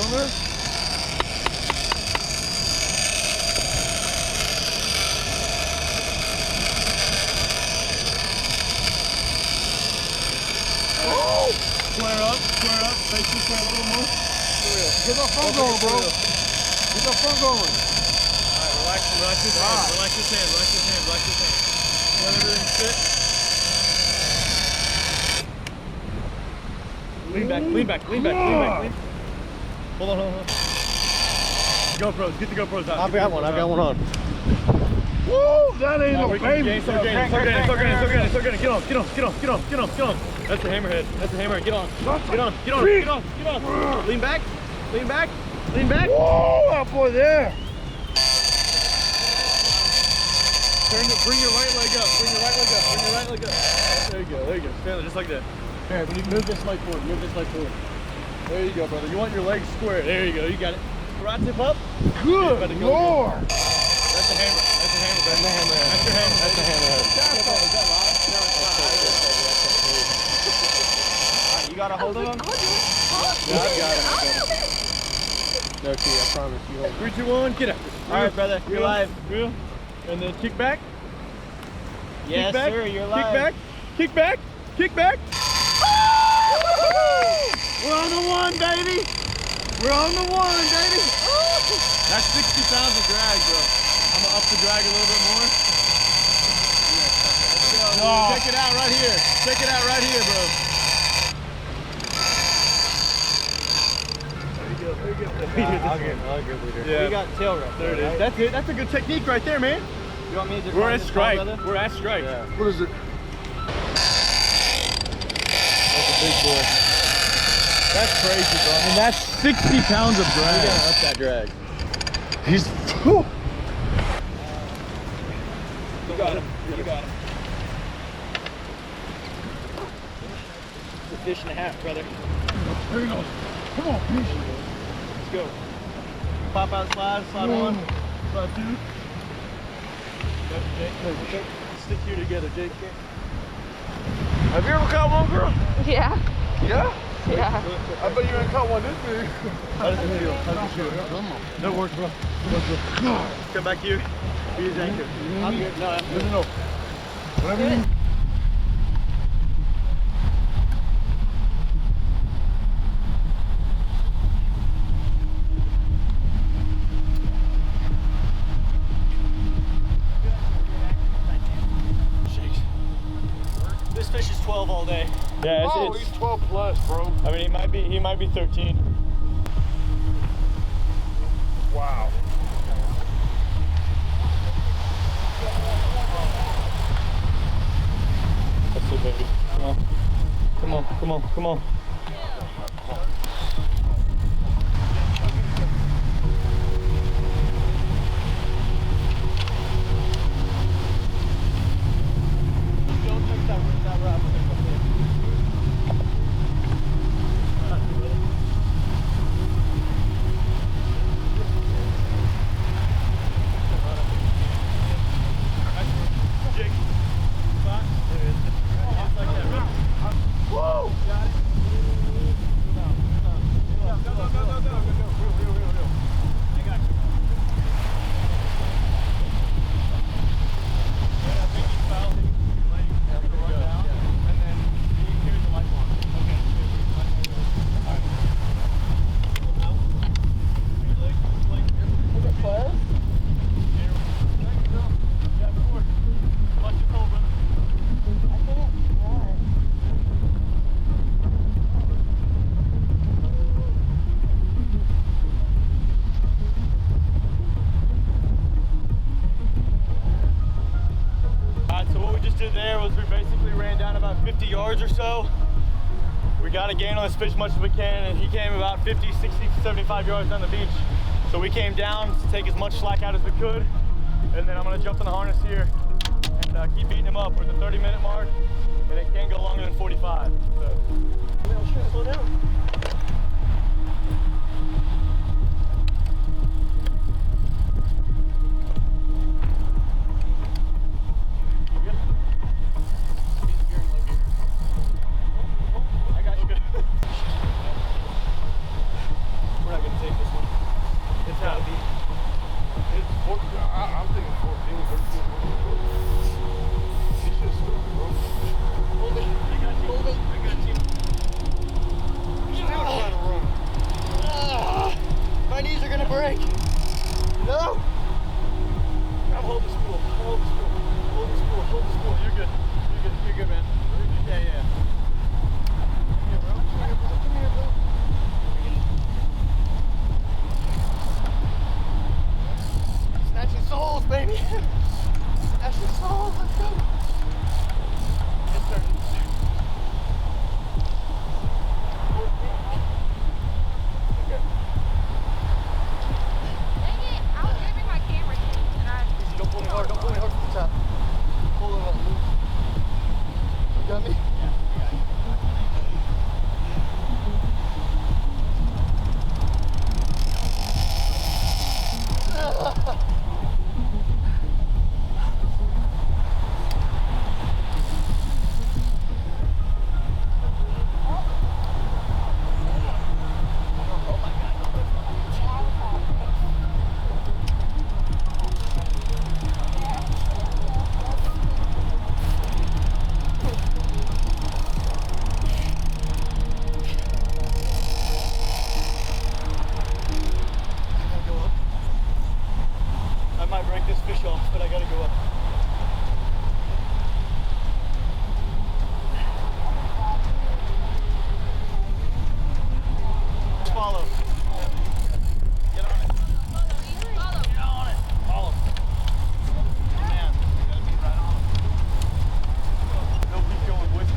cylinder? Oh! Square up, face this way a little more. Get that front going, bro. Get that front going. Alright, relax his hand, relax his hand. Let everything sit. Lean back. Hold on. GoPros, get the GoPros out. I've got one on. Woo! That ain't no baby. Start getting. Get on. That's the hammerhead. Get on. Lean back. Whoa, that boy there. Bring your right leg up. There you go. Stand there just like that. Here, when you move this leg forward. There you go, brother. You want your legs square. There you go. You got it. Right tip up. Good Lord. That's the hammer. That's your hammer. You got a hold of him? Yeah, I got him. No, T, I promise you. 3, 2, 1, get out. All right, brother, you're live. Real. And then kick back. Yes, kick back, sir, you're live. Kick back. We're on the one, baby. That's 60 pounds of drag, bro. I'm gonna up the drag a little bit more. Check it out right here, bro. There you go. I'll get leader. Yeah. We got tail rope. There it is. That's it. That's a good technique right there, man. You want me to We're find at this strike. call, brother? We're at strike. Yeah. What is it? That's a big boy. That's crazy, bro. I mean, that's 60 pounds of drag. We gotta up that drag. He's. Whew. You got him. It's a fish and a half, brother. There he goes. Come on, fish. Let's go. Pop out, slide one. Slide 2. Stick here together, Jake. Have you ever caught one, girl? Yeah. Yeah? Yeah. I bet you ain't caught one this big. How does it feel? Come on. No work, bro. Come back here. Be his anchor. I'm good. No, I'm good. No. Whatever you need. This fish is 12 all day. Yeah, Oh, he's 12 plus, bro. I mean, he might be 13. Wow. That's it, baby. Come on. About 50 yards or so. We got to gain on this fish as much as we can, and he came about 50, 60, 75 yards down the beach. So we came down to take as much slack out as we could, and then I'm going to jump in the harness here and keep beating him up. We're at the 30-minute mark, and it can't go longer than 45. So. Slow down. crank. No. I'm holding the spool. Hold the spool. Hold the spool. Hold the spool. You're good. You're good. You're good, man. Yeah, yeah. Come here, bro. Come here, bro. Come here, bro. Snatching souls, baby. Snatching souls. Let's go. It's turning. Okay. Dang it, I was giving my camera to you, and I... Don't pull me hard. Don't pull me hard from the top. Pull it up. You got me? I might break this fish off, but I gotta go up. Follow. Get on it. Follow. Get on it. Follow. Man, you gotta be right on it. Go, keep going, boys.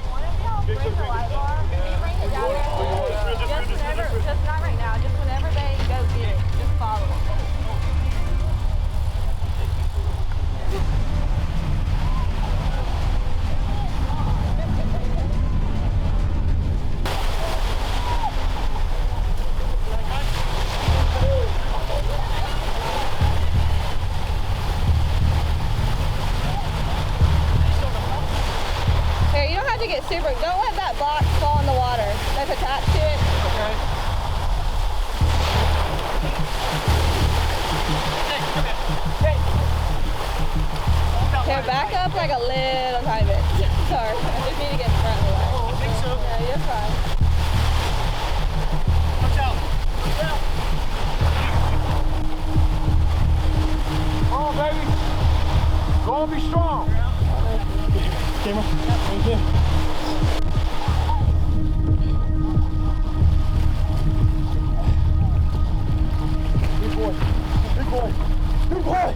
One of y'all bring the light bar. Can you bring it down there? Just not right now. Just whenever they go get it, just follow them. Here, you don't have to get super. Don't let that box fall in the water that's attached to it. Okay. Here, back up like a little tiny bit. Sorry, I just need to get in front of the light. I think so. Yeah, you're fine. Watch out. Watch out. Come on, baby. Go on, be strong. Camera. Thank you. Good boy. Good boy. Good boy.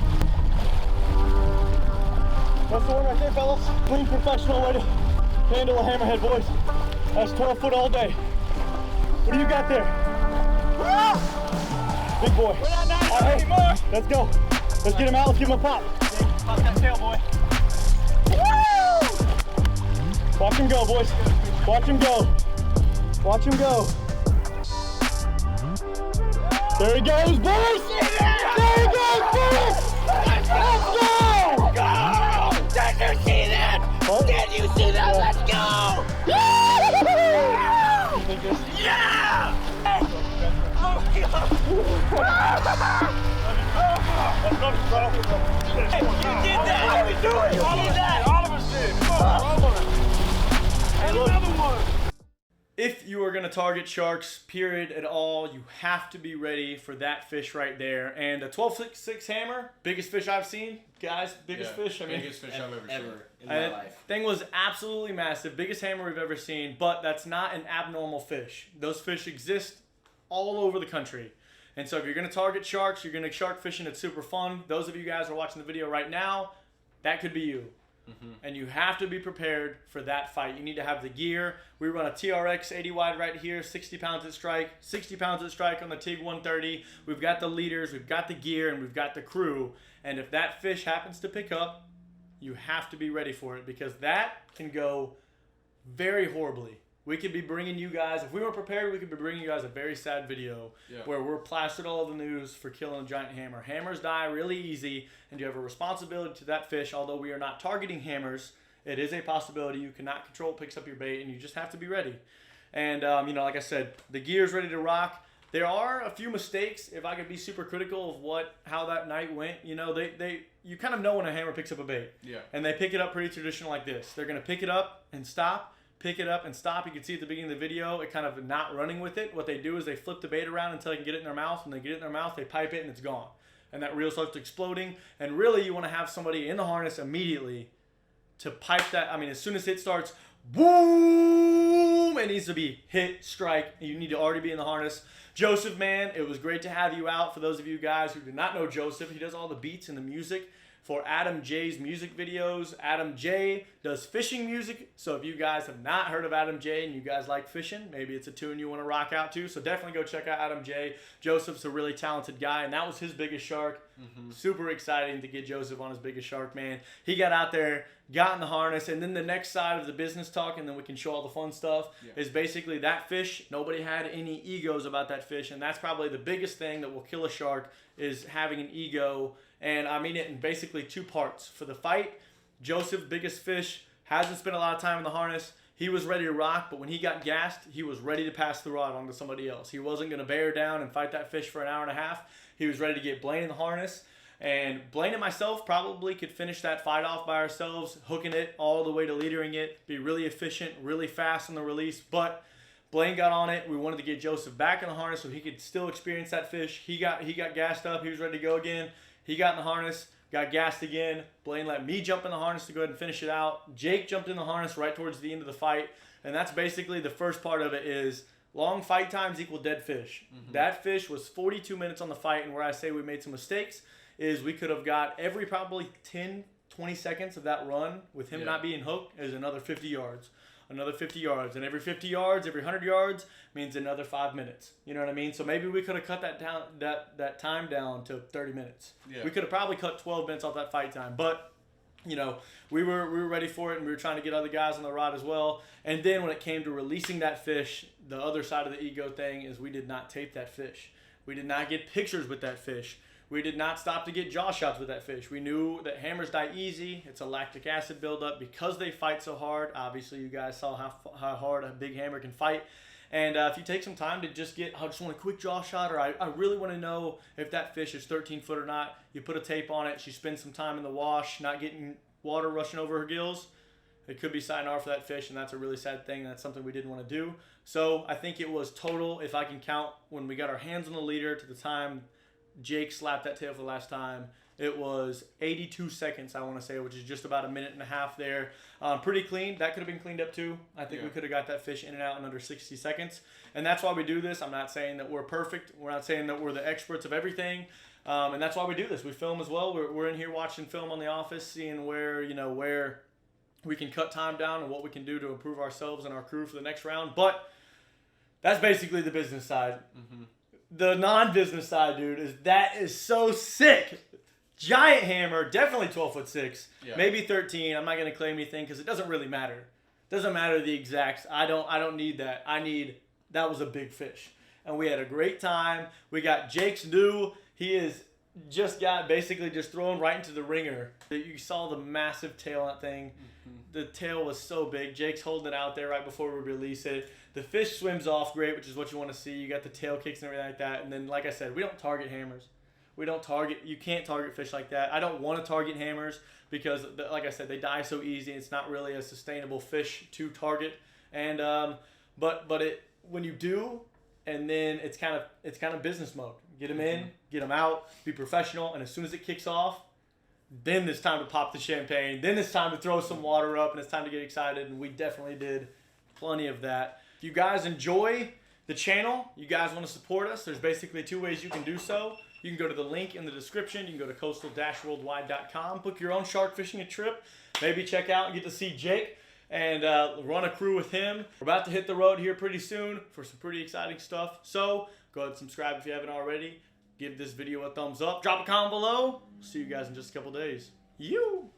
That's the one right there, fellas. Clean, professional way to handle a hammerhead, boys. That's 12 foot all day. What do you got there? Big boy. We're not nice anymore. Let's go. Let's get him out. Let's give him a pop. Pop that tail, boy. Woo! Watch him go, boys. Watch him go. Watch him go. There he goes, boys. There he goes, boys. Let's go. Go. Did you see that? What? Did you see that? Let's go. Yeah! Oh, God. You did that! How do we do it? You did that! All of us did! Come on, and another one! If you are going to target sharks, period, at all, you have to be ready for that fish right there. And a 12-6 hammer, biggest fish I've seen, guys, biggest fish. I mean, biggest fish I've ever seen in my life. Thing was absolutely massive, biggest hammer we've ever seen. But that's not an abnormal fish. Those fish exist all over the country. And so if you're going to target sharks, you're going to shark fishing. It's super fun. Those of you guys who are watching the video right now, that could be you. And you have to be prepared for that fight. You need to have the gear. We run a TRX 80 wide right here, 60 pounds at strike, 60 pounds at strike on the TIG 130. We've got the leaders, we've got the gear, and we've got the crew. And if that fish happens to pick up, you have to be ready for it, because that can go very horribly. We could be bringing you guys, if we weren't prepared, we could be bringing you guys a very sad video where we're plastered all over the news for killing a giant hammer. Hammers die really easy, and you have a responsibility to that fish. Although we are not targeting hammers, it is a possibility. You cannot control what picks up your bait, and you just have to be ready. And, you know, like I said, the gear's ready to rock. There are a few mistakes, if I could be super critical of how that night went. You know, you kind of know when a hammer picks up a bait. Yeah. And they pick it up pretty traditional like this. They're going to pick it up and stop, pick it up and stop. You can see at the beginning of the video, it kind of not running with it. What they do is they flip the bait around until they can get it in their mouth. When they get it in their mouth, they pipe it and it's gone. And that reel starts exploding. And really, you want to have somebody in the harness immediately to pipe that. I mean, as soon as it starts, boom, it needs to be hit, strike. You need to already be in the harness. Joseph, man, it was great to have you out. For those of you guys who do not know Joseph, he does all the beats and the music for Adam J's music videos. Adam J does fishing music. So if you guys have not heard of Adam J and you guys like fishing, maybe it's a tune you want to rock out to. So definitely go check out Adam J. Joseph's a really talented guy, and that was his biggest shark. Super exciting to get Joseph on his biggest shark, man. He got out there, got in the harness, and then the next side of the business talk, and then we can show all the fun stuff, is basically that fish. Nobody had any egos about that fish, and that's probably the biggest thing that will kill a shark, is having an ego. And I mean it in basically two parts. For the fight, Joseph, biggest fish, hasn't spent a lot of time in the harness. He was ready to rock, but when he got gassed, he was ready to pass the rod on to somebody else. He wasn't going to bear down and fight that fish for an hour and a half. He was ready to get Blaine in the harness. And Blaine and myself probably could finish that fight off by ourselves, hooking it all the way to leadering it, be really efficient, really fast on the release. But Blaine got on it. We wanted to get Joseph back in the harness so he could still experience that fish. He got gassed up. He was ready to go again. He got in the harness, got gassed again. Blaine let me jump in the harness to go ahead and finish it out. Jake jumped in the harness right towards the end of the fight. And that's basically the first part of it, is long fight times equal dead fish. That fish was 42 minutes on the fight, and where I say we made some mistakes is we could have got every probably 10, 20 seconds of that run with him not being hooked is another 50 yards. Another 50 yards. And every 50 yards, every 100 yards means another 5 minutes. You know what I mean? So maybe we could have cut that down, that time down to 30 minutes. We could have probably cut 12 minutes off that fight time. But, you know, we were ready for it, and we were trying to get other guys on the rod as well. And then when it came to releasing that fish, the other side of the ego thing is we did not tape that fish. We did not get pictures with that fish. We did not stop to get jaw shots with that fish. We knew that hammers die easy. It's a lactic acid buildup because they fight so hard. Obviously, you guys saw how hard a big hammer can fight. And if you take some time to just get, I just want a quick jaw shot, or I really want to know if that fish is 13 foot or not, you put a tape on it. She spends some time in the wash, not getting water rushing over her gills. It could be sayonara for that fish, and that's a really sad thing. That's something we didn't want to do. So I think it was total, if I can count, when we got our hands on the leader to the time Jake slapped that tail for the last time, it was 82 seconds, I want to say, which is just about a minute and a half there. Pretty clean. That could have been cleaned up too. I think we could have got that fish in and out in under 60 seconds. And that's why we do this. I'm not saying that we're perfect. We're not saying that we're the experts of everything. And that's why we do this. We film as well. We're in here watching film on The Office, seeing where we can cut time down and what we can do to improve ourselves and our crew for the next round. But that's basically the business side. The non-business side, dude, is so sick. Giant hammer, definitely 12'6", maybe 13. I'm not gonna claim anything because it doesn't really matter. Doesn't matter the exacts. I don't need that. That was a big fish, and we had a great time. We got Jake's new. He is just got basically just thrown right into the ringer. You saw the massive tail on that thing. The tail was so big. Jake's holding it out there right before we release it. The fish swims off great, which is what you want to see. You got the tail kicks and everything like that. And then, like I said, we don't target hammers. You can't target fish like that. I don't want to target hammers because, like I said, they die so easy. It's not really a sustainable fish to target. And but when you do, and then it's kind of business mode. Get them in, get them out, be professional, and as soon as it kicks off, then it's time to pop the champagne. Then it's time to throw some water up, and it's time to get excited. And we definitely did plenty of that. If you guys enjoy the channel, you guys want to support us, there's basically 2 ways you can do so. You can go to the link in the description. You can go to coastal-worldwide.com, book your own shark fishing trip. Maybe check out and get to see Jake and run a crew with him. We're about to hit the road here pretty soon for some pretty exciting stuff. So go ahead and subscribe if you haven't already. Give this video a thumbs up. Drop a comment below. See you guys in just a couple days. You.